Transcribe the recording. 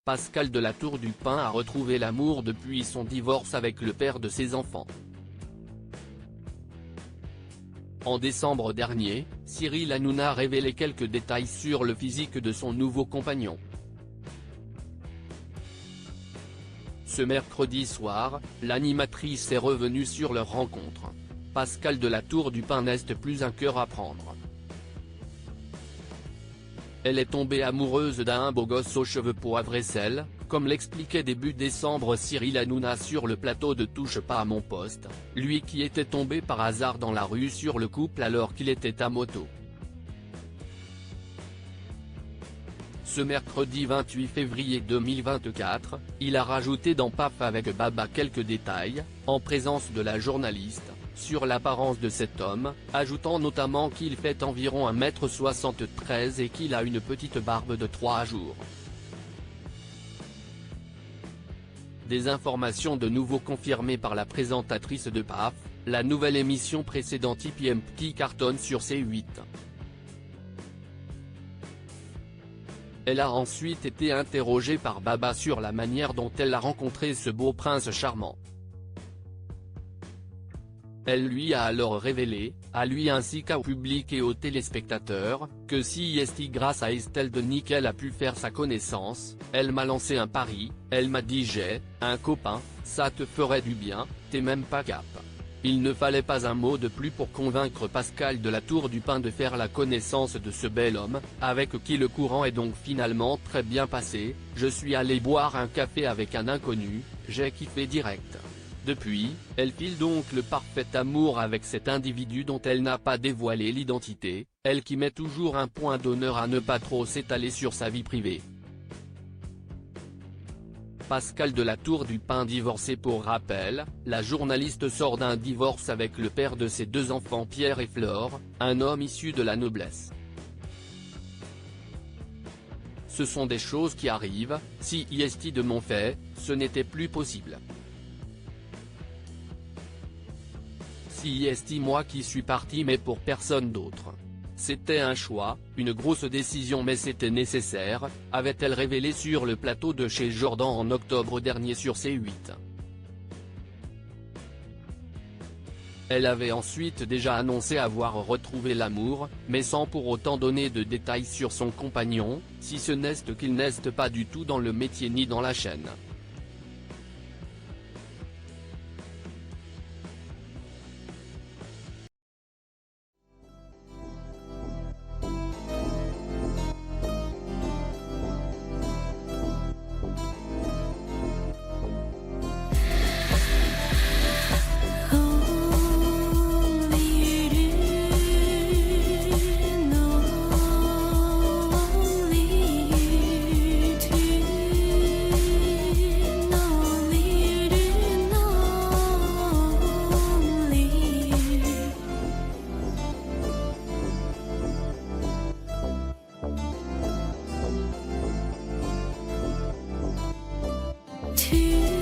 Pascal de la Tour du Pin a retrouvé l'amour depuis son divorce avec le père de ses enfants. En décembre dernier, Cyril Hanouna a révélé quelques détails sur le physique de son nouveau compagnon. Ce mercredi soir, l'animatrice est revenue sur leur rencontre. Pascal de la Tour du Pin n'est plus un cœur à prendre. Elle est tombée amoureuse d'un beau gosse aux cheveux poivre et sel, comme l'expliquait début décembre Cyril Hanouna sur le plateau de Touche pas à mon poste, lui qui était tombé par hasard dans la rue sur le couple alors qu'il était à moto. Ce mercredi 28 février 2024, il a rajouté dans PAF avec Baba quelques détails, en présence de la journaliste, sur l'apparence de cet homme, ajoutant notamment qu'il fait environ 1,73 m et qu'il a une petite barbe de 3 jours. Des informations de nouveau confirmées par la présentatrice de PAF, la nouvelle émission précédente IPM qui cartonne sur C8. Elle a ensuite été interrogée par Baba sur la manière dont elle a rencontré ce beau prince charmant. Elle lui a alors révélé, à lui ainsi qu'au public et aux téléspectateurs, que si grâce à Estelle Denis qu'elle a pu faire sa connaissance, elle m'a lancé un pari, elle m'a dit j'ai, un copain, ça te ferait du bien, t'es même pas cap. Il ne fallait pas un mot de plus pour convaincre Pascal de la Tour du Pin de faire la connaissance de ce bel homme, avec qui le courant est donc finalement très bien passé. Je suis allé boire un café avec un inconnu, j'ai kiffé direct. Depuis, elle file donc le parfait amour avec cet individu dont elle n'a pas dévoilé l'identité, elle qui met toujours un point d'honneur à ne pas trop s'étaler sur sa vie privée. Pascal de la Tour du Pin divorcé. Pour rappel, la journaliste sort d'un divorce avec le père de ses 2 enfants Pierre et Flore, un homme issu de la noblesse. Ce sont des choses qui arrivent, si de mon fait, ce n'était plus possible. Si moi qui suis parti mais pour personne d'autre. C'était un choix, une grosse décision mais c'était nécessaire, avait-elle révélé sur le plateau de chez Jordan en octobre dernier sur C8. Elle avait ensuite déjà annoncé avoir retrouvé l'amour, mais sans pour autant donner de détails sur son compagnon, si ce n'est qu'il n'est pas du tout dans le métier ni dans la chaîne. To